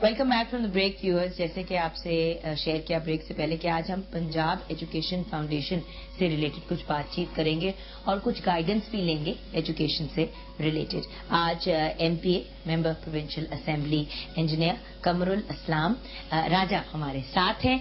Welcome back from the break viewers. جیسے کہ آپ سے شیئر کیا بریک سے پہلے کہ آج ہم پنجاب ایجوکیشن فاؤنڈیشن سے ریلیٹڈ کچھ بات چیت کریں گے اور کچھ گائیڈنس بھی لیں گے ایجوکیشن سے ریلیٹڈ. آج M P A member provincial assembly engineer Qamar ul-Islam Raja ہمارے ساتھ ہیں.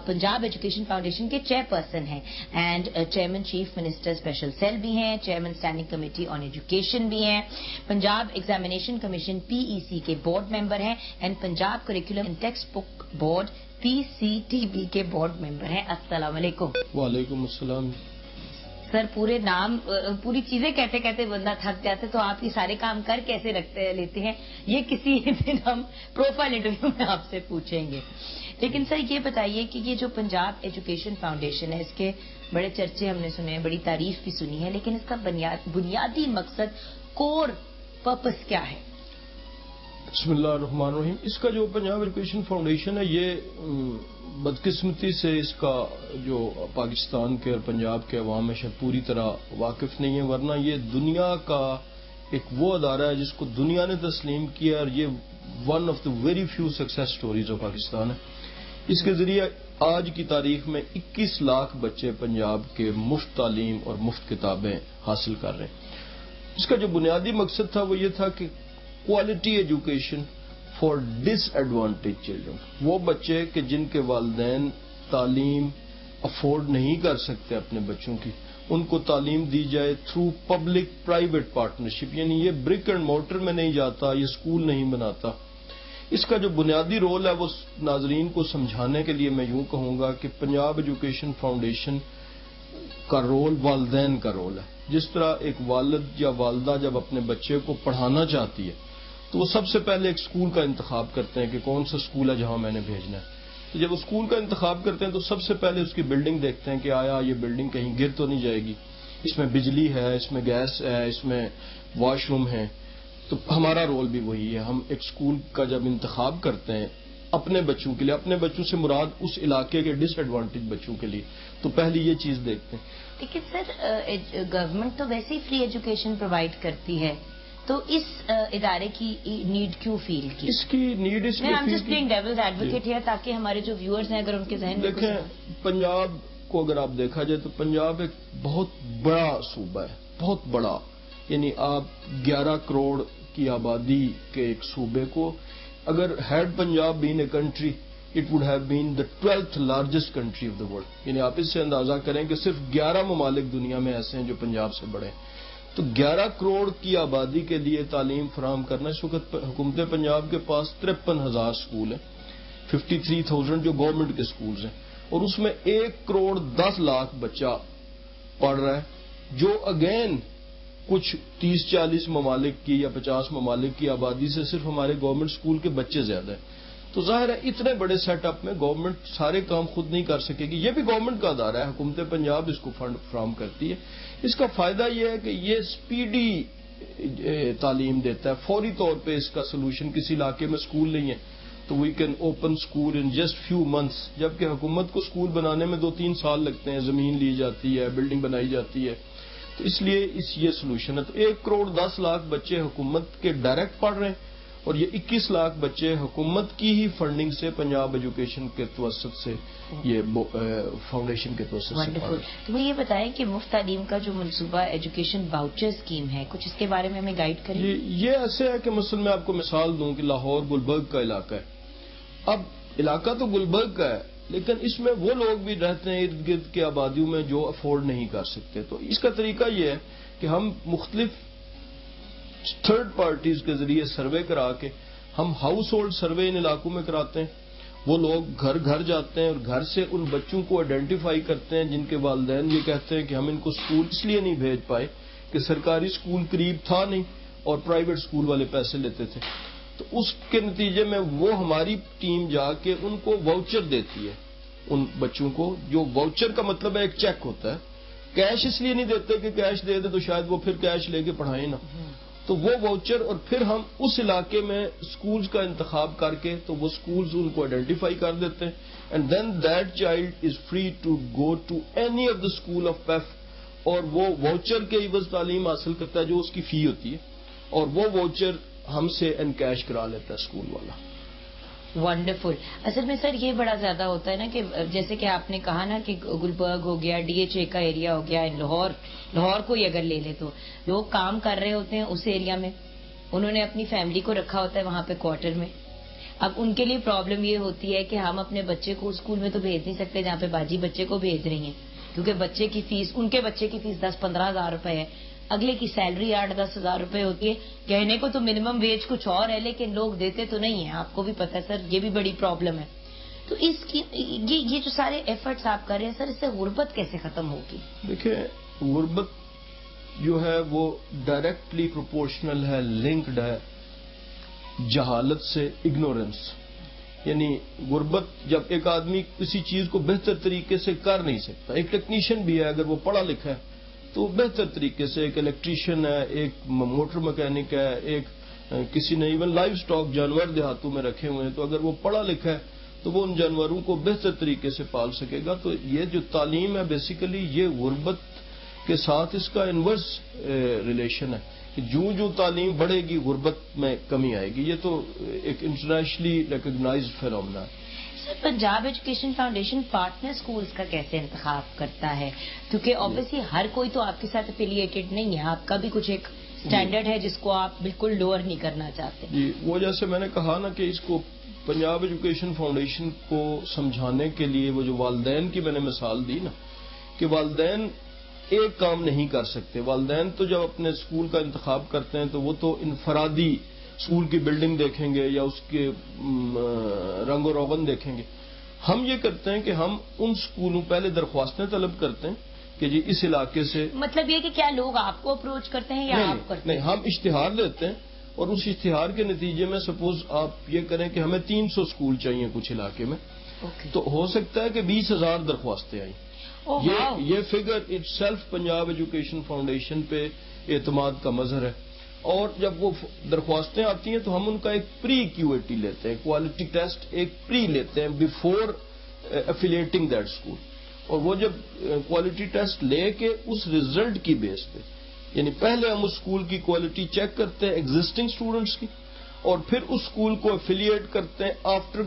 پنجاب ایجوکیشن فاؤنڈیشن کے چیئر پرسن ہیں and chairman chief minister special cell بھی ہیں, chairman standing committee on education بھی ہیں, Punjab examination commission P E C کے بورڈ ممبر ہیں and Punjab curriculum and textbook board P C T B کے board member ہیں. السلام علیکم. وعلیکم السلام. سر پورے نام پوری چیزیں کہتے کہتے بندہ تھک جاتے, تو آپ یہ سارے کام کر کیسے لیتے ہیں, یہ کسی دن ہم پروفائل انٹرویو میں آپ سے پوچھیں گے. لیکن سر یہ بتائیے کہ یہ جو پنجاب ایجوکیشن فاؤنڈیشن ہے, اس کے بڑے چرچے ہم نے سنے ہیں, بڑی تعریف بھی سنی ہے, لیکن اس کا بنیادی مقصد کور پرپس کیا ہے؟ بسم اللہ الرحمن الرحیم. اس کا جو پنجاب ایجوکیشن فاؤنڈیشن ہے, یہ بدقسمتی سے اس کا جو پاکستان کے اور پنجاب کے عوام ہے شاید پوری طرح واقف نہیں ہے, ورنہ یہ دنیا کا ایک وہ ادارہ ہے جس کو دنیا نے تسلیم کیا, اور یہ one of the very few success stories of Pakistan ہے. اس کے ذریعے آج کی تاریخ میں 21 لاکھ بچے پنجاب کے مفت تعلیم اور مفت کتابیں حاصل کر رہے ہیں. اس کا جو بنیادی مقصد تھا وہ یہ تھا کہ quality education for disadvantage children, وہ بچے کہ جن کے والدین تعلیم افورڈ نہیں کر سکتے اپنے بچوں کی, ان کو تعلیم دی جائے تھرو پبلک پرائیویٹ پارٹنرشپ. یعنی یہ برک اینڈ مورٹر میں نہیں جاتا, یہ اسکول نہیں بناتا. اس کا جو بنیادی رول ہے وہ ناظرین کو سمجھانے کے لیے میں یوں کہوں گا کہ پنجاب ایجوکیشن فاؤنڈیشن کا رول والدین کا رول ہے. جس طرح ایک والد یا والدہ جب اپنے بچے کو پڑھانا چاہتی ہے تو وہ سب سے پہلے ایک اسکول کا انتخاب کرتے ہیں کہ کون سا اسکول ہے جہاں میں نے بھیجنا ہے. تو جب وہ اسکول کا انتخاب کرتے ہیں تو سب سے پہلے اس کی بلڈنگ دیکھتے ہیں کہ آیا یہ بلڈنگ کہیں گر تو نہیں جائے گی, اس میں بجلی ہے, اس میں گیس ہے, اس میں واش روم ہے. تو ہمارا رول بھی وہی ہے, ہم ایک اسکول کا جب انتخاب کرتے ہیں اپنے بچوں کے لیے, اپنے بچوں سے مراد اس علاقے کے ڈس ایڈوانٹیج بچوں کے لیے, تو پہلی یہ چیز دیکھتے ہیں. لیکن سر گورنمنٹ تو ویسے ہی فری ایجوکیشن پرووائڈ کرتی ہے, تو اس ادارے کی نیڈ کیوں فیل کی؟ اس کی نیڈ اس لیے جسٹ پلینگ ڈیولز ایڈوکیٹ ہے تاکہ ہمارے جو ویورز ہیں اگر ان کے ذہن میں دیکھیں, پنجاب کو اگر آپ دیکھا جائے تو پنجاب ایک بہت بڑا صوبہ ہے, بہت بڑا. یعنی آپ 11 کروڑ کی آبادی کے ایک صوبے کو اگر had Punjab been a country it would have been the 12th largest country of the world. یعنی آپ اس سے اندازہ کریں کہ صرف 11 ممالک دنیا میں ایسے ہیں جو پنجاب سے بڑے ہیں. تو 11 کروڑ کی آبادی کے لیے تعلیم فراہم کرنا, اس وقت حکومت پنجاب کے پاس 53,000 اسکول ہیں, 53,000 جو گورنمنٹ کے اسکولز ہیں, اور اس میں 1 کروڑ 10 لاکھ بچہ پڑھ رہا ہے, جو اگین کچھ 30-40 ممالک کی یا 50 ممالک کی آبادی سے صرف ہمارے گورنمنٹ اسکول کے بچے زیادہ ہیں. تو ظاہر ہے اتنے بڑے سیٹ اپ میں گورنمنٹ سارے کام خود نہیں کر سکے گی. یہ بھی گورنمنٹ کا ادارہ ہے, حکومت پنجاب اس کو فنڈ فراہم کرتی ہے. اس کا فائدہ یہ ہے کہ یہ سپیڈی تعلیم دیتا ہے, فوری طور پہ اس کا سولوشن. کسی علاقے میں اسکول نہیں ہے تو we can open school in just few months, جبکہ حکومت کو اسکول بنانے میں 2-3 سال لگتے ہیں, زمین لی جاتی ہے, بلڈنگ بنائی جاتی ہے. تو اس لیے یہ سولوشن ہے. تو 1 کروڑ 10 لاکھ بچے حکومت کے ڈائریکٹ پڑھ رہے ہیں, اور یہ 21 لاکھ بچے حکومت کی ہی فنڈنگ سے پنجاب ایجوکیشن کے توسط سے, یہ فاؤنڈیشن کے توسط سے. تو یہ بتائیں کہ مفت تعلیم کا جو منصوبہ ایجوکیشن واؤچر اسکیم ہے, کچھ اس کے بارے میں ہمیں گائیڈ کریں. یہ ایسے ہے کہ مثلا میں آپ کو مثال دوں کہ لاہور گلبرگ کا علاقہ ہے. اب علاقہ تو گلبرگ کا ہے, لیکن اس میں وہ لوگ بھی رہتے ہیں ارد گرد کے آبادیوں میں جو افورڈ نہیں کر سکتے. تو اس کا طریقہ یہ ہے کہ ہم مختلف تھرڈ پارٹیز کے ذریعے سروے کرا کے ہم ہاؤس ہولڈ سروے ان علاقوں میں کراتے ہیں. وہ لوگ گھر گھر جاتے ہیں اور گھر سے ان بچوں کو آئیڈینٹیفائی کرتے ہیں جن کے والدین یہ کہتے ہیں کہ ہم ان کو اسکول اس لیے نہیں بھیج پائے کہ سرکاری اسکول قریب تھا نہیں اور پرائیویٹ اسکول والے پیسے لیتے تھے. تو اس کے نتیجے میں وہ ہماری ٹیم جا کے ان کو واؤچر دیتی ہے ان بچوں کو, جو واؤچر کا مطلب ہے ایک چیک ہوتا ہے. کیش اس لیے نہیں دیتے کہ کیش دے دے تو شاید وہ پھر کیش لے کے پڑھائیں نا. تو وہ واؤچر, اور پھر ہم اس علاقے میں اسکولز کا انتخاب کر کے تو وہ اسکولز ان کو آئیڈینٹیفائی کر دیتے ہیں, and then that child is free to go to any of the school of PEF, اور وہ واؤچر کے عوض تعلیم حاصل کرتا ہے جو اس کی فی ہوتی ہے, اور وہ واؤچر ہم سے انکیش کرا لیتا ہے اسکول والا. ونڈرفل. اصل میں سر یہ بڑا زیادہ ہوتا ہے نا کہ جیسے کہ آپ نے کہا نا کہ گلبرگ ہو گیا, ڈی ایچ اے کا ایریا ہو گیا, لاہور کو ہی اگر لے لے تو لوگ کام کر رہے ہوتے ہیں اس ایریا میں, انہوں نے اپنی فیملی کو رکھا ہوتا ہے وہاں پہ کوارٹر میں. اب ان کے لیے پرابلم یہ ہوتی ہے کہ ہم اپنے بچے کو اسکول میں تو بھیج نہیں سکتے جہاں پہ باجی بچے کو بھیج رہی ہیں, کیونکہ بچے کی فیس, ان کے بچے کی فیس 10-15 ہزار روپے ہے, اگلے کی سیلری 8-10 ہزار روپے ہوتی ہے. کہنے کو تو منیمم ویج کچھ اور ہے لیکن لوگ دیتے تو نہیں ہیں, آپ کو بھی پتا ہے سر, یہ بھی بڑی پرابلم ہے. تو اس کی یہ جو سارے ایفرٹس آپ کر رہے ہیں سر, اس سے غربت کیسے ختم ہوگی؟ دیکھیں, غربت جو ہے وہ ڈائریکٹلی پروپورشنل ہے, لنکڈ ہے جہالت سے, اگنورینس. یعنی غربت جب ایک آدمی کسی چیز کو بہتر طریقے سے کر نہیں سکتا, ایک ٹیکنیشین بھی ہے اگر وہ پڑھا لکھا ہے تو بہتر طریقے سے, ایک الیکٹریشین ہے, ایک موٹر مکینک ہے, ایک کسی نے ایون لائف سٹاک جانور دیہاتوں میں رکھے ہوئے ہیں, تو اگر وہ پڑھا لکھا ہے تو وہ ان جانوروں کو بہتر طریقے سے پال سکے گا. تو یہ جو تعلیم ہے بیسیکلی یہ غربت کے ساتھ اس کا انورس ریلیشن ہے کہ جو تعلیم بڑھے گی غربت میں کمی آئے گی. یہ تو ایک انٹرنیشنلی ریکگنائزڈ فینومینا ہے. Sir, Punjab education foundation partner schools کا کیسے انتخاب کرتا ہے؟ کیونکہ آبویسلی ہر کوئی تو آپ کے ساتھ افیلیٹڈ نہیں ہے, آپ کا بھی کچھ ایک اسٹینڈرڈ ہے جس کو آپ بالکل لوور نہیں کرنا چاہتے. جی, وہ جیسے میں نے کہا نا کہ اس کو پنجاب ایجوکیشن فاؤنڈیشن کو سمجھانے کے لیے وہ جو والدین کی میں نے مثال دی نا کہ والدین ایک کام نہیں کر سکتے. والدین تو جب اپنے اسکول کا انتخاب کرتے ہیں تو وہ تو انفرادی اسکول کی بلڈنگ دیکھیں گے یا اس کے رنگ و روغن دیکھیں گے. ہم یہ کرتے ہیں کہ ہم ان اسکولوں پہلے درخواستیں طلب کرتے ہیں کہ جی اس علاقے سے, مطلب یہ کہ کیا لوگ آپ کو اپروچ کرتے ہیں یا آپ کرتے ہیں؟ نہیں, ہم اشتہار دیتے ہیں اور اس اشتہار کے نتیجے میں سپوز آپ یہ کریں کہ ہمیں 300 اسکول چاہیے کچھ علاقے میں, تو ہو سکتا ہے کہ 20,000 درخواستیں آئیں. یہ figure it self Punjab education foundation پہ اعتماد کا مظہر ہے. اور جب وہ درخواستیں آتی ہیں تو ہم ان کا ایک پری کیوئٹی لیتے ہیں, کوالٹی ٹیسٹ ایک پری لیتے ہیں بیفور افیلیٹنگ دیٹ اسکول. اور وہ جب کوالٹی ٹیسٹ لے کے اس ریزلٹ کی بیس پہ, یعنی پہلے ہم اس اسکول کی کوالٹی چیک کرتے ہیں ایگزسٹنگ اسٹوڈنٹس کی, اور پھر اس اسکول کو افیلیٹ کرتے ہیں after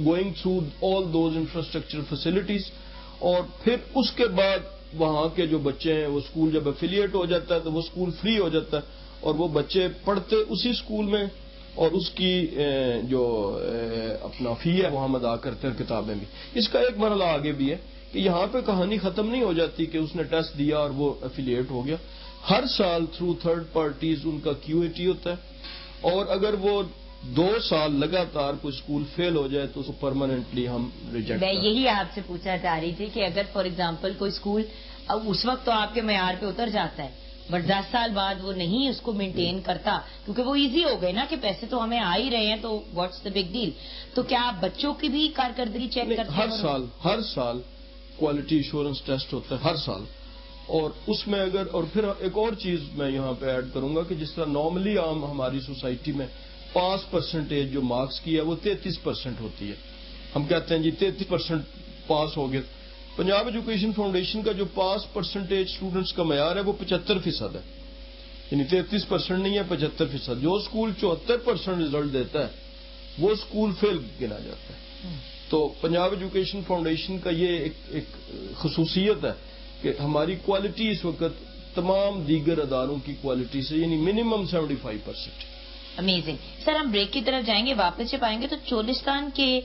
going through all those infrastructure facilities. اور پھر اس کے بعد وہاں کے جو بچے ہیں وہ اسکول جب افیلیٹ ہو جاتا ہے تو وہ اسکول فری ہو جاتا ہے اور وہ بچے پڑھتے اسی اسکول میں اور اس کی جو اپنا فی ہے وہ ہم ادا کرتے ہیں, کتابیں بھی. اس کا ایک مرحلہ آگے بھی ہے کہ یہاں پہ کہانی ختم نہیں ہو جاتی کہ اس نے ٹیسٹ دیا اور وہ افیلیٹ ہو گیا. ہر سال تھرو تھرڈ پارٹیز ان کا کیو ہوتا ہے, اور اگر وہ 2 سال لگاتار کوئی اسکول فیل ہو جائے تو اس کو پرماننٹلی ہم ریجیکٹ کرتے ہیں. میں یہی آپ سے پوچھنا چاہ رہی تھی کہ اگر فار ایگزامپل کوئی اسکول اب اس وقت تو آپ کے معیار پہ اتر جاتا ہے بٹ 10 سال بعد وہ نہیں اس کو مینٹین کرتا, کیونکہ وہ ایزی ہو گئے نا کہ پیسے تو ہمیں آ ہی رہے ہیں تو واٹس دا بگ ڈیل, تو کیا آپ بچوں کی بھی کارکردگی چیک کرتے ہیں؟ ہر سال کوالٹی ایشورنس ٹیسٹ ہوتا ہے ہر سال. اور اس میں اگر, اور پھر ایک اور چیز میں یہاں پہ ایڈ کروں گا کہ جس طرح نارملی عام ہماری سوسائٹی میں پاس جو مارکس کی ہے وہ 33% ہوتی ہے. ہم کہتے ہیں جی 33% پاس ہو گئے. پنجاب ایجوکیشن فاؤنڈیشن کا جو پاس پرسنٹیج اسٹوڈنٹس کا معیار ہے وہ 75% ہے, یعنی 33% نہیں ہے 75%. جو اسکول 74% رزلٹ دیتا ہے وہ اسکول فیل گنا جاتا ہے. تو پنجاب ایجوکیشن فاؤنڈیشن کا یہ ایک خصوصیت ہے کہ ہماری کوالٹی اس وقت تمام دیگر اداروں کی کوالٹی سے یعنی منیمم 75%. امیزنگ. سر ہم بریک کی طرف جائیں گے, واپس جب آئیں گے تو چولستان کے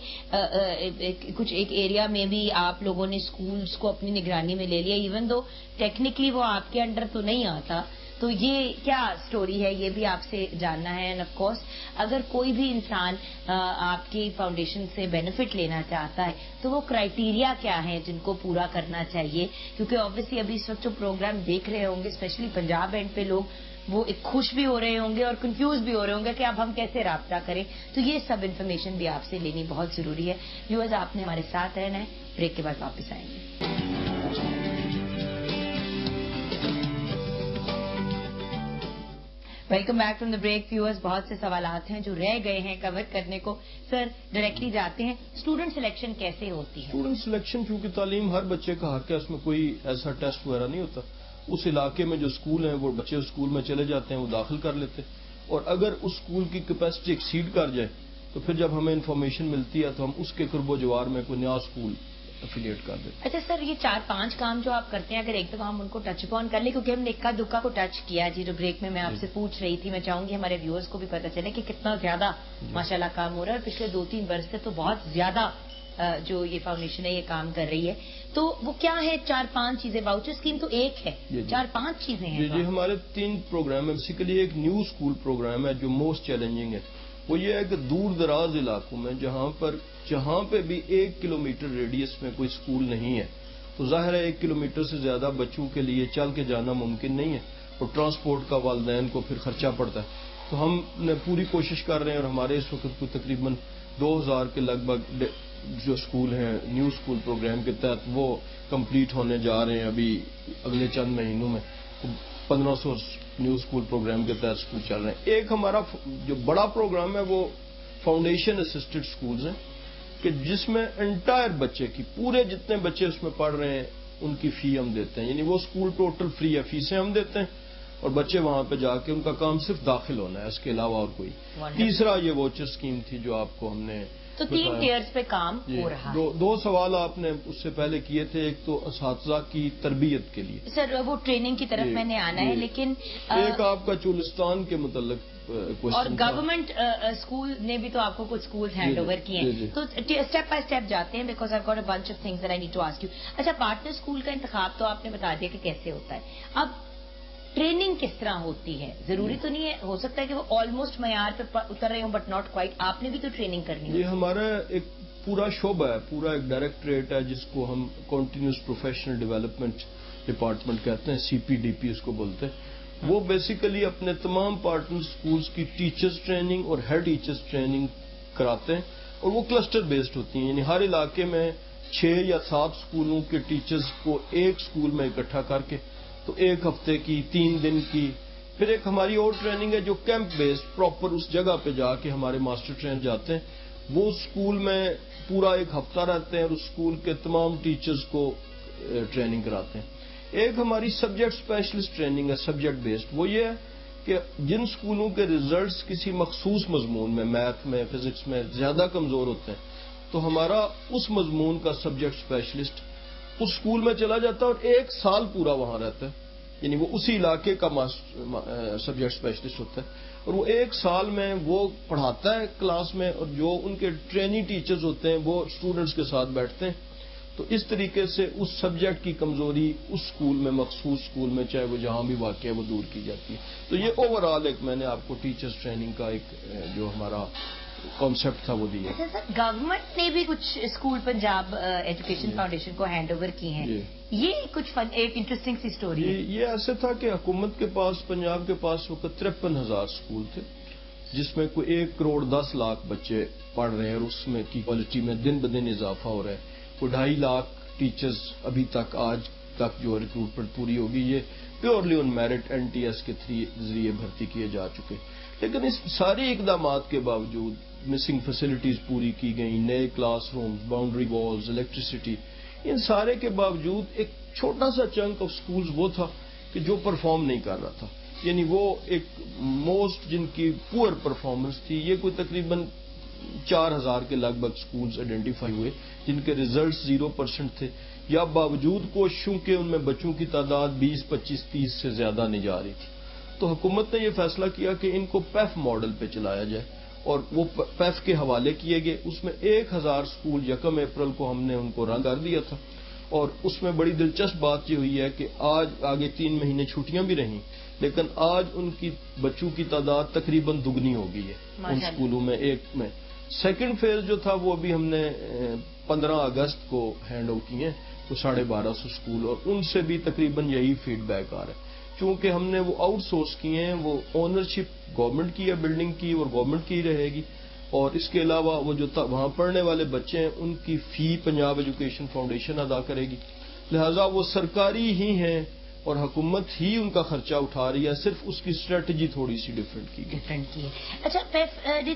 کچھ ایک ایریا میں بھی آپ لوگوں نے اسکولس کو اپنی نگرانی میں لے لیا, ایون دو ٹیکنیکلی وہ آپ کے انڈر تو نہیں آتا. تو یہ کیا سٹوری ہے, یہ بھی آپ سے جاننا ہے. اینڈ آف کورس اگر کوئی بھی انسان آپ کی فاؤنڈیشن سے بینیفٹ لینا چاہتا ہے تو وہ کرائیٹیریا کیا ہیں جن کو پورا کرنا چاہیے, کیونکہ آبویسلی ابھی اس وقت جو پروگرام دیکھ رہے ہوں گے اسپیشلی پنجاب اینڈ پہ لوگ وہ ایک خوش بھی ہو رہے ہوں گے اور کنفیوز بھی ہو رہے ہوں گے کہ اب ہم کیسے رابطہ کریں. تو یہ سب انفارمیشن بھی آپ سے لینی بہت ضروری ہے. ویورز آپ نے ہمارے ساتھ رہنا ہے, بریک کے بعد واپس آئیں گے. Welcome back from the break. Viewers بہت سے سوالات ہیں جو رہ گئے ہیں کور کرنے کو. سر ڈائریکٹلی جاتے ہیں, اسٹوڈنٹ سلیکشن کیسے ہوتی ہے؟ اسٹوڈنٹ سلیکشن کیونکہ تعلیم ہر بچے کا حق ہے, اس میں کوئی ایسا ٹیسٹ وغیرہ نہیں ہوتا. اس علاقے میں جو اسکول ہیں وہ بچے اسکول میں چلے جاتے ہیں, وہ داخل کر لیتے, اور اگر اس اسکول کی کیپیسٹی ایکسیڈ کر جائے تو پھر جب ہمیں انفارمیشن ملتی ہے تو ہم اس کے قرب و جوار میں کوئی نیا اسکول افیلیٹ کر دیتے. اچھا سر، یہ 4-5 کام جو آپ کرتے ہیں، اگر ایک دفعہ ہم ان کو ٹچ اپون کر لیں، کیونکہ ہم نے اکا دکا کو ٹچ کیا جی جو بریک میں آپ سے پوچھ رہی تھی، میں چاہوں گی ہمارے ویورز کو بھی پتہ چلے کہ کتنا زیادہ ماشاءاللہ کام ہو رہا ہے، اور پچھلے 2-3 برس سے تو بہت زیادہ جو یہ فاؤنڈیشن ہے یہ کام کر رہی ہے. تو وہ کیا ہے 4-5 چیزیں؟ واؤچر اسکیم تو ایک ہے، 4-5 چیزیں ہیں. جی ہمارے 3 پروگرام ہیں. بیسیکلی ایک نیو اسکول پروگرام ہے جو موسٹ چیلنجنگ ہے. وہ یہ ہے کہ دور دراز علاقوں میں جہاں پہ بھی 1 کلومیٹر ریڈیس میں کوئی اسکول نہیں ہے، تو ظاہر ہے 1 کلومیٹر سے زیادہ بچوں کے لیے چل کے جانا ممکن نہیں ہے، اور ٹرانسپورٹ کا والدین کو پھر خرچہ پڑتا ہے. تو ہم نے پوری کوشش کر رہے ہیں، اور ہمارے اس وقت کو تقریباً 2000 کے لگ بھگ جو اسکول ہیں نیو اسکول پروگرام کے تحت وہ کمپلیٹ ہونے جا رہے ہیں. ابھی اگلے چند مہینوں میں 1500 نیو اسکول پروگرام کے تحت اسکول چل رہے ہیں. ایک ہمارا جو بڑا پروگرام ہے وہ فاؤنڈیشن اسسٹڈ اسکولز ہیں، کہ جس میں انٹائر بچے کی پورے جتنے بچے اس میں پڑھ رہے ہیں ان کی فی ہم دیتے ہیں. یعنی وہ اسکول ٹوٹل فری ہے، فیسیں ہم دیتے ہیں، اور بچے وہاں پہ جا کے ان کا کام صرف داخل ہونا ہے، اس کے علاوہ اور کوئی. تیسرا یہ واچر اسکیم تھی جو آپ کو ہم نے تو 3 ٹیئرز پہ کام ہو رہا ہے. 2 سوال آپ نے اس سے پہلے کیے تھے. ایک تو اساتذہ کی تربیت کے لیے سر وہ ٹریننگ کی طرف میں نے آنا ہے، لیکن ایک آپ کا چولستان کے متعلق اور گورنمنٹ اسکول نے بھی تو آپ کو کچھ اسکول ہینڈ اوور کیے ہیں، تو اسٹیپ بائی اسٹیپ جاتے ہیں، because I got a bunch of things that I need to ask you. اچھا، پارٹنر اسکول کا انتخاب تو آپ نے بتا دیا کہ کیسے ہوتا ہے. اب ٹریننگ کس طرح ہوتی ہے؟ ضروری تو نہیں ہے، ہو سکتا ہے کہ وہ آلموسٹ معیار پہ اتر رہے ہوں بٹ ناٹ کوائٹ. آپ نے بھی تو ٹریننگ کرنی ہے. یہ ہمارا ایک پورا شعبہ ہے، پورا ایک ڈائریکٹریٹ ہے جس کو ہم کنٹینیوس پروفیشنل ڈیولپمنٹ ڈپارٹمنٹ کہتے ہیں، CPDP اس کو بولتے ہیں. وہ بیسیکلی اپنے تمام پارٹنر اسکولز کی ٹیچرز ٹریننگ اور ہیڈ ٹیچرز ٹریننگ کراتے ہیں، اور وہ کلسٹر بیسڈ ہوتی ہیں. یعنی ہر علاقے میں 6 یا 7 اسکولوں کے ٹیچرز کو ایک اسکول میں اکٹھا کر کے تو 1 ہفتے کی 3 دن کی. پھر ایک ہماری اور ٹریننگ ہے جو کیمپ بیسڈ پراپر اس جگہ پہ جا کے ہمارے ماسٹر ٹرینر جاتے ہیں، وہ اسکول میں پورا 1 ہفتہ رہتے ہیں اور اس اسکول کے تمام ٹیچرز کو ٹریننگ کراتے ہیں. ایک ہماری سبجیکٹ اسپیشلسٹ ٹریننگ ہے سبجیکٹ بیسڈ. وہ یہ ہے کہ جن اسکولوں کے ریزلٹس کسی مخصوص مضمون میں، میتھ میں، فزکس میں زیادہ کمزور ہوتے ہیں، تو ہمارا اس مضمون کا سبجیکٹ اسپیشلسٹ اس اسکول میں چلا جاتا ہے اور 1 سال پورا وہاں رہتا ہے. یعنی وہ اسی علاقے کا سبجیکٹ اسپیشلسٹ ہوتا ہے، اور وہ 1 سال میں وہ پڑھاتا ہے کلاس میں، اور جو ان کے ٹریننگ ٹیچرز ہوتے ہیں وہ اسٹوڈنٹس کے ساتھ بیٹھتے ہیں. تو اس طریقے سے اس سبجیکٹ کی کمزوری اس اسکول میں، مخصوص اسکول میں، چاہے وہ جہاں بھی واقع ہے، وہ دور کی جاتی ہے. تو یہ اوور آل ایک میں نے آپ کو ٹیچرز ٹریننگ کا ایک جو ہمارا کانسیپٹ تھا وہ دیا. اچھا سر، گورنمنٹ نے بھی کچھ اسکول پنجاب ایجوکیشن فاؤنڈیشن کو ہینڈ اوور کی ہیں، یہ کچھ ایک انٹرسٹنگ سی اسٹوری ہے. یہ ایسے تھا کہ حکومت کے پاس، پنجاب کے پاس وقت 53,000 اسکول تھے، جس میں کوئی 1 کروڑ 10 لاکھ بچے پڑھ رہے ہیں، اور اس میں کی کوالٹی میں دن بدن اضافہ ہو رہا ہے. کوئی 2.5 لاکھ ٹیچرز ابھی تک آج تک جو ریکروٹمنٹ پوری ہوگی یہ پیورلی آن میرٹ NTS کے ذریعے بھرتی کیے جا چکے. لیکن اس سارے اقدامات کے باوجود مسنگ فیسلٹیز پوری کی گئی، نئے classrooms, boundary walls, electricity, ان سارے کے باوجود ایک چھوٹا سا چنک آف سکولز وہ تھا کہ جو پرفارم نہیں کر رہا تھا. یعنی وہ ایک موسٹ جن کی پور پرفارمنس تھی. یہ کوئی تقریباً 4,000 کے لگ بھگ سکولز آئیڈینٹیفائی ہوئے جن کے ریزلٹس 0% تھے، یا باوجود کوششوں کے ان میں بچوں کی تعداد 20, 25, 30 سے زیادہ نہیں جا رہی تھی. تو حکومت نے یہ فیصلہ کیا کہ ان کو پیف ماڈل پہ چلایا جائے، اور وہ پیف کے حوالے کیے گئے. اس میں 1,000 سکول 1 اپریل کو ہم نے ان کو رنگ کر دیا تھا. اور اس میں بڑی دلچسپ بات یہ ہوئی ہے کہ آج آگے 3 مہینے چھٹیاں بھی رہیں، لیکن آج ان کی بچوں کی تعداد تقریباً دگنی ہو گئی ہے ان سکولوں میں. ایک میں سیکنڈ فیز جو تھا وہ ابھی ہم نے 15 اگست کو ہینڈ اوور کیے ہیں، تو 1,250 سکول، اور ان سے بھی تقریباً یہی فیڈ بیک آ رہا ہے. چونکہ ہم نے وہ آؤٹ سورس کیے ہیں، وہ اونرشپ گورنمنٹ کی ہے بلڈنگ کی، اور گورنمنٹ کی رہے گی. اور اس کے علاوہ وہ جو وہاں پڑھنے والے بچے ہیں ان کی فی پنجاب ایجوکیشن فاؤنڈیشن ادا کرے گی. لہذا وہ سرکاری ہی ہیں اور حکومت ہی ان کا خرچہ اٹھا رہی ہے، صرف اس کی اسٹریٹجی تھوڑی سی ڈفرینٹ کی ہے. اچھا،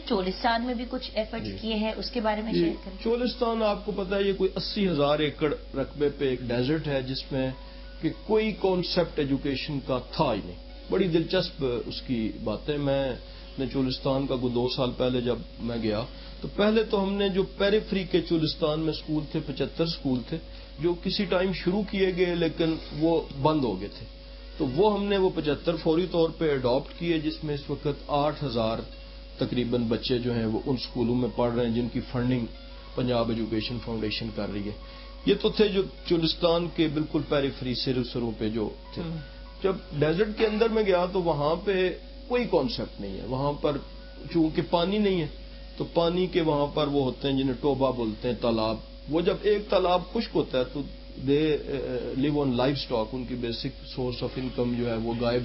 چولستان میں بھی کچھ ایفرٹس کیے ہیں، اس کے بارے میں شیئر کریں. چولستان آپ کو پتا ہے یہ کوئی 80,000 ایکڑ رقبے پہ ایک ڈیزرٹ ہے، جس میں کہ کوئی کانسیپٹ ایجوکیشن کا تھا ہی نہیں. بڑی دلچسپ اس کی باتیں. میں اپنے چولستان کا 2 سال پہلے جب میں گیا تو پہلے تو ہم نے جو پیریفری کے چولستان میں اسکول تھے 75 اسکول تھے جو کسی ٹائم شروع کیے گئے لیکن وہ بند ہو گئے تھے، تو وہ ہم نے وہ 75 فوری طور پہ اڈاپٹ کیے، جس میں اس وقت 8000 تقریباً بچے جو ہیں وہ ان اسکولوں میں پڑھ رہے ہیں جن کی فنڈنگ پنجاب ایجوکیشن فاؤنڈیشن کر رہی ہے۔ یہ تو تھے جو چولستان کے بالکل پیریفری سروں پہ جو تھے۔ جب ڈیزرٹ کے اندر میں گیا تو وہاں پہ کوئی کانسیپٹ نہیں ہے، وہاں پر چونکہ پانی نہیں ہے تو پانی کے وہاں پر وہ ہوتے ہیں جنہیں ٹوبا بولتے ہیں، تالاب۔ وہ جب ایک تالاب خشک ہوتا ہے تو دے لیو آن لائف اسٹاک، ان کی بیسک سورس آف انکم جو ہے وہ گائے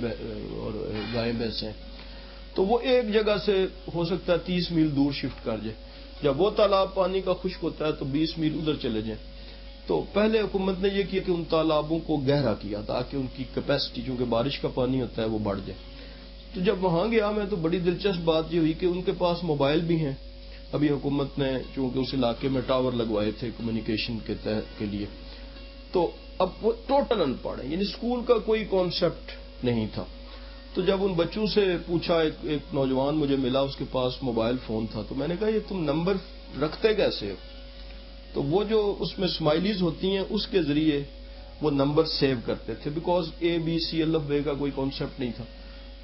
بھینس ہیں، تو وہ ایک جگہ سے ہو سکتا ہے 30 میل دور شفٹ کر جائے۔ جب وہ تالاب پانی کا خشک ہوتا ہے تو 20 میل ادھر چلے جائیں۔ تو پہلے حکومت نے یہ کیا کہ ان تالابوں کو گہرا کیا تاکہ ان کی کیپیسٹی، چونکہ بارش کا پانی ہوتا ہے، وہ بڑھ جائے۔ تو جب وہاں گیا میں تو بڑی دلچسپ بات یہ ہوئی کہ ان کے پاس موبائل بھی ہیں، ابھی حکومت نے چونکہ اس علاقے میں ٹاور لگوائے تھے کمیونیکیشن کے لیے، تو اب وہ ٹوٹل ان پڑھ ہیں، یعنی اسکول کا کوئی کانسیپٹ نہیں تھا۔ تو جب ان بچوں سے پوچھا، ایک نوجوان مجھے ملا، اس کے پاس موبائل فون تھا، تو میں نے کہا یہ تم نمبر رکھتے کیسے ہو؟ تو وہ جو اس میں اسمائلیز ہوتی ہیں اس کے ذریعے وہ نمبر سیو کرتے تھے، بیکاز اے بی سی الف بے کا کوئی کانسیپٹ نہیں تھا۔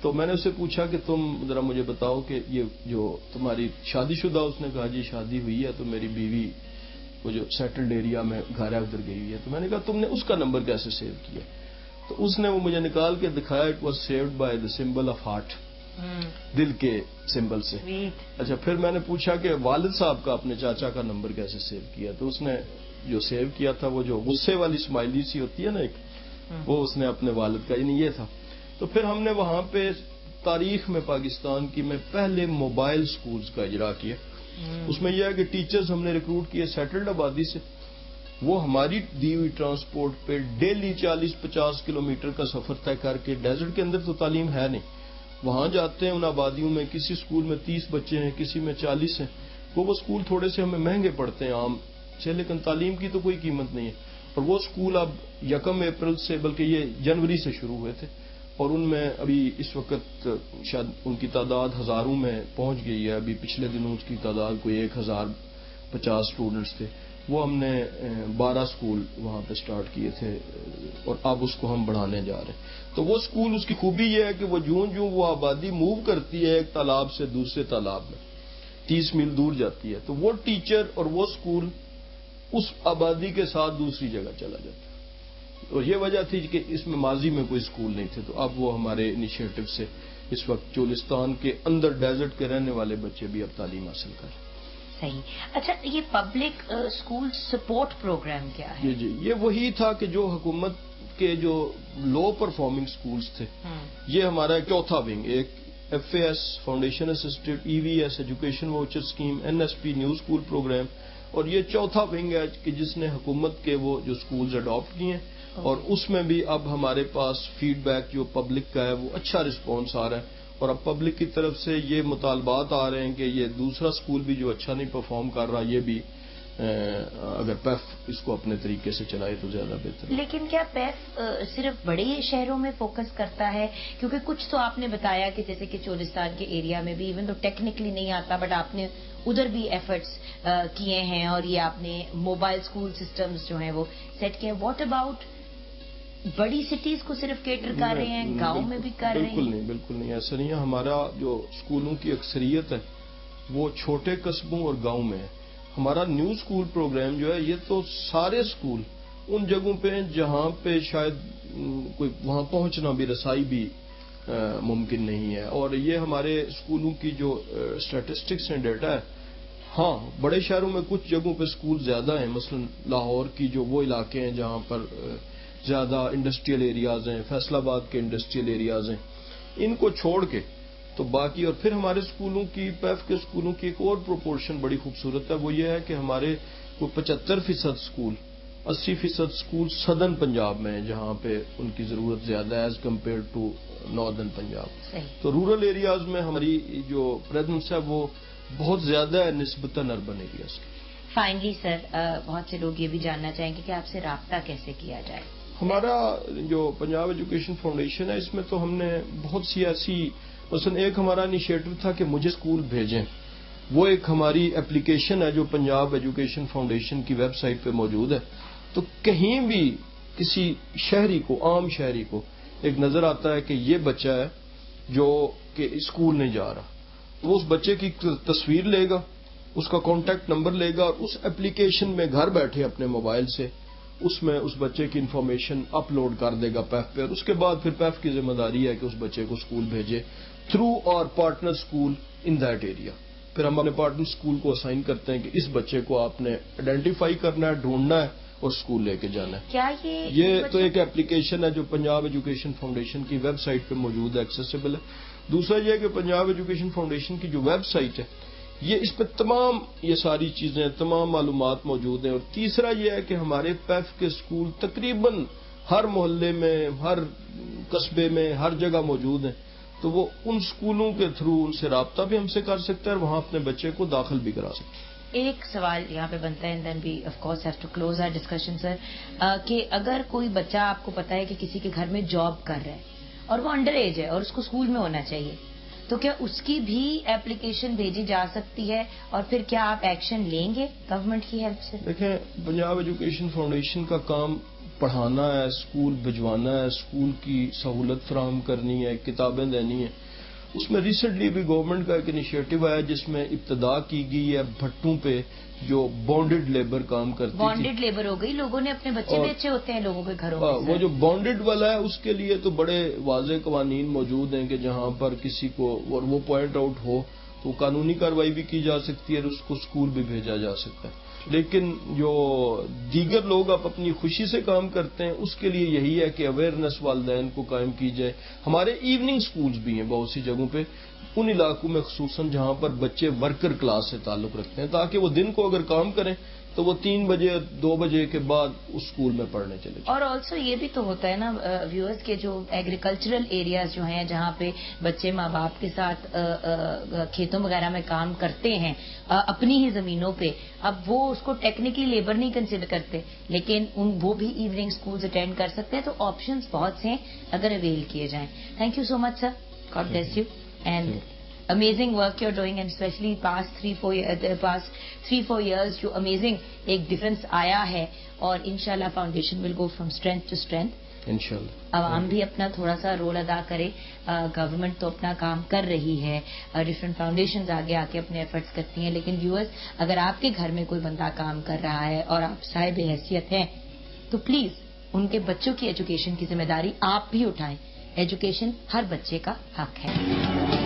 تو میں نے اسے پوچھا کہ تم ذرا مجھے بتاؤ کہ یہ جو تمہاری شادی شدہ، اس نے کہا جی شادی ہوئی ہے، تو میری بیوی وہ جو سیٹلڈ ایریا میں گھر ہے ادھر گئی ہے۔ تو میں نے کہا تم نے اس کا نمبر کیسے سیو کیا؟ تو اس نے وہ مجھے نکال کے دکھایا، it was saved by the symbol of heart, دل کے سمبل سے۔ اچھا، پھر میں نے پوچھا کہ والد صاحب کا اپنے چاچا کا نمبر کیسے سیو کیا؟ تو اس نے جو سیو کیا تھا وہ جو غصے والی اسمائلی سی ہوتی ہے نا ایک، وہ اس نے اپنے والد کا، یعنی یہ تھا۔ تو پھر ہم نے وہاں پہ تاریخ میں پاکستان کی میں پہلے موبائل سکولز کا اجرا کیا۔ اس میں یہ ہے کہ ٹیچرز ہم نے ریکروٹ کیے سیٹلڈ آبادی سے، وہ ہماری دی ہوئی ٹرانسپورٹ پہ ڈیلی 40-50 کلومیٹر کا سفر طے کر کے، ڈیزرٹ کے اندر تو تعلیم ہے نہیں، وہاں جاتے ہیں ان آبادیوں میں، کسی اسکول میں 30 بچے ہیں، کسی میں 40 ہیں، وہ اسکول تھوڑے سے ہمیں مہنگے پڑتے ہیں عام سے، لیکن تعلیم کی تو کوئی قیمت نہیں ہے۔ اور وہ اسکول اب 1 اپریل سے، بلکہ یہ جنوری سے شروع ہوئے تھے، اور ان میں ابھی اس وقت شاید ان کی تعداد ہزاروں میں پہنچ گئی ہے۔ ابھی پچھلے دنوں اس کی تعداد کوئی 1050 اسٹوڈنٹس تھے۔ وہ ہم نے 12 اسکول وہاں پہ سٹارٹ کیے تھے اور اب اس کو ہم بڑھانے جا رہے ہیں۔ تو وہ اسکول، اس کی خوبی یہ ہے کہ وہ جوں وہ آبادی موو کرتی ہے ایک تالاب سے دوسرے تالاب میں 30 میل دور جاتی ہے، تو وہ ٹیچر اور وہ اسکول اس آبادی کے ساتھ دوسری جگہ چلا جاتا ہے۔ اور یہ وجہ تھی کہ اس میں ماضی میں کوئی اسکول نہیں تھے، تو اب وہ ہمارے انیشیٹو سے اس وقت چولستان کے اندر ڈیزرٹ کے رہنے والے بچے بھی اب تعلیم حاصل کر رہے ہیں۔ صحیح۔ اچھا، یہ پبلک اسکول سپورٹ پروگرام کیا ہے؟ جی، یہ وہی تھا کہ جو حکومت کے جو لو پرفارمنگ اسکولز تھے، یہ ہمارا ایک چوتھا ونگ، ایک FAS foundation assisted, EVS education voucher scheme, NSP new school programme, اور یہ چوتھا ونگ ہے کہ جس نے حکومت کے وہ جو اسکولز اڈاپٹ کیے ہیں، اور اس میں بھی اب ہمارے پاس فیڈ بیک جو پبلک کا ہے وہ اچھا رسپانس آ رہا ہے، اور اب پبلک کی طرف سے یہ مطالبات آ رہے ہیں کہ یہ دوسرا اسکول بھی جو اچھا نہیں پرفارم کر رہا، یہ بھی اگر پیف اس کو اپنے طریقے سے چلائے تو زیادہ بہتر ہے۔ لیکن کیا پیف صرف بڑے شہروں میں فوکس کرتا ہے؟ کیونکہ کچھ تو آپ نے بتایا کہ جیسے کہ چولستان کے ایریا میں بھی ایون تو ٹیکنیکلی نہیں آتا، بٹ آپ نے ادھر بھی ایفرٹس کیے ہیں، اور یہ آپ نے موبائل اسکول سسٹمز جو ہیں وہ سیٹ کیے ہیں۔ واٹ اباؤٹ بڑی سٹیز کو صرف کیٹر کر رہے ہیں، گاؤں میں بھی کر رہے ہیں؟ بالکل نہیں، ایسا نہیں ہے۔ ہمارا جو اسکولوں کی اکثریت ہے وہ چھوٹے قصبوں اور گاؤں میں ہے۔ ہمارا نیو اسکول پروگرام جو ہے یہ تو سارے اسکول ان جگہوں پہ ہیں جہاں پہ شاید کوئی وہاں پہنچنا بھی، رسائی بھی ممکن نہیں ہے، اور یہ ہمارے اسکولوں کی جو اسٹیٹسٹکس ہیں، ڈیٹا ہے۔ ہاں، بڑے شہروں میں کچھ جگہوں پہ اسکول زیادہ ہیں، مثلا لاہور کی جو وہ علاقے ہیں جہاں پر زیادہ انڈسٹریل ایریاز ہیں، فیصل آباد کے انڈسٹریل ایریاز ہیں، ان کو چھوڑ کے تو باقی، اور پھر ہمارے اسکولوں کی، پیف کے اسکولوں کی ایک اور پروپورشن بڑی خوبصورت ہے، وہ یہ ہے کہ ہمارے کو 75% اسکول، 80% اسکول سدرن پنجاب میں ہیں جہاں پہ ان کی ضرورت زیادہ ہے as compare to northern Punjab. تو رورل ایریاز میں ہماری جو پریزنس ہے وہ بہت زیادہ ہے نسبتاً اربن ایریاز کی۔ فائنلی سر، بہت سے لوگ یہ بھی جاننا چاہیں گے کہ آپ سے رابطہ کیسے کیا جائے؟ ہمارا جو پنجاب ایجوکیشن فاؤنڈیشن ہے اس میں تو ہم نے بہت سی ایسی مثلا ایک ہمارا انیشیٹو تھا کہ مجھے اسکول بھیجیں. وہ ایک ہماری اپلیکیشن ہے جو پنجاب ایجوکیشن فاؤنڈیشن کی ویب سائٹ پہ موجود ہے. تو کہیں بھی کسی شہری کو عام شہری کو ایک نظر آتا ہے کہ یہ بچہ ہے جو کہ اسکول نہیں جا رہا تو وہ اس بچے کی تصویر لے گا, اس کا کانٹیکٹ نمبر لے گا اور اس اپلیکیشن میں گھر بیٹھے اپنے موبائل سے اس میں اس بچے کی انفارمیشن اپلوڈ کر دے گا پیف پہ, اور اس کے بعد پھر پیف کی ذمہ داری ہے کہ اس بچے کو اسکول بھیجے تھرو اور partner school in that area. پھر ہم اپنے پارٹنر اسکول کو اسائن کرتے ہیں کہ اس بچے کو آپ نے آئیڈینٹیفائی کرنا ہے, ڈھونڈنا ہے اور اسکول لے کے جانا ہے. کیا یہ تو ایک اپلیکیشن ہے جو پنجاب ایجوکیشن فاؤنڈیشن کی ویب سائٹ پہ موجود ہے, ایکسیسیبل ہے. دوسرا یہ ہے کہ پنجاب ایجوکیشن فاؤنڈیشن کی جو ویب سائٹ ہے یہ اس پہ تمام یہ ساری چیزیں تمام معلومات موجود ہیں. اور تیسرا یہ ہے کہ ہمارے پیف کے اسکول تقریباً ہر محلے میں, ہر قصبے میں, ہر جگہ موجود ہیں. تو وہ ان اسکولوں کے تھرو ان سے رابطہ بھی ہم سے کر سکتا ہے اور وہاں اپنے بچے کو داخل بھی کرا سکتا ہے. ایک سوال یہاں پہ بنتا ہے and then we of course have to close our discussion sir, کہ اگر کوئی بچہ آپ کو پتا ہے کہ کسی کے گھر میں جاب کر رہا ہے اور وہ انڈر ایج ہے اور اس کو اسکول میں ہونا چاہیے, تو کیا اس کی بھی ایپلیکیشن بھیجی جا سکتی ہے اور پھر کیا آپ ایکشن لیں گے گورنمنٹ کی ہیلپ سے؟ دیکھیں, پنجاب ایجوکیشن فاؤنڈیشن کا کام پڑھانا ہے, اسکول بھجوانا ہے, اسکول کی سہولت فراہم کرنی ہے, کتابیں دینی ہیں. اس میں ریسنٹلی بھی گورنمنٹ کا ایک انیشیٹو آیا جس میں ابتدا کی گئی ہے بھٹوں پہ جو بانڈڈ لیبر کام کرتی تھی. بانڈڈ لیبر ہو گئی, لوگوں نے اپنے بچے بیچے ہوتے ہیں لوگوں کے گھروں میں. وہ جو بانڈڈ والا ہے اس کے لیے تو بڑے واضح قوانین موجود ہیں کہ جہاں پر کسی کو وہ پوائنٹ آؤٹ ہو تو قانونی کارروائی بھی کی جا سکتی ہے اور اس کو اسکول بھی بھیجا جا سکتا ہے. لیکن جو دیگر لوگ اب اپنی خوشی سے کام کرتے ہیں اس کے لیے یہی ہے کہ اویئرنیس والدین کو قائم کی جائے. ہمارے ایوننگ سکولز بھی ہیں بہت سی جگہوں پہ ان علاقوں میں خصوصاً جہاں پر بچے ورکر کلاس سے تعلق رکھتے ہیں, تاکہ وہ دن کو اگر کام کریں تو وہ 3 بجے 2 بجے کے بعد اس اسکول میں پڑھنے چلے جائیں. اور آلسو یہ بھی تو ہوتا ہے نا ویورز کے جو ایگریکلچرل ایریاز جو ہیں جہاں پہ بچے ماں باپ کے ساتھ کھیتوں وغیرہ میں کام کرتے ہیں اپنی ہی زمینوں پہ, اب وہ اس کو ٹیکنیکلی لیبر نہیں کنسیڈر کرتے لیکن وہ بھی ایوننگ اسکولز اٹینڈ کر سکتے ہیں. تو آپشنز بہت سے ہیں اگر اویل کیے جائیں. Thank you so much sir, God bless you and amazing work you're doing, and especially past 3-4 years جو amazing ایک ڈفرنس آیا ہے, اور انشاءاللہ foundation will go from strength to strength. انشاءاللہ عوام بھی اپنا تھوڑا سا رول ادا کرے. گورنمنٹ تو اپنا کام کر رہی ہے, ڈفرینٹ فاؤنڈیشنز آگے آ کے اپنے ایفرٹس کرتی ہیں, لیکن ویورز اگر آپ کے گھر میں کوئی بندہ کام کر رہا ہے اور آپ صاحب حیثیت ہیں تو پلیز ان کے بچوں کی ایجوکیشن کی ذمہ داری آپ بھی اٹھائیں. ایجوکیشن ہر بچے کا حق ہے.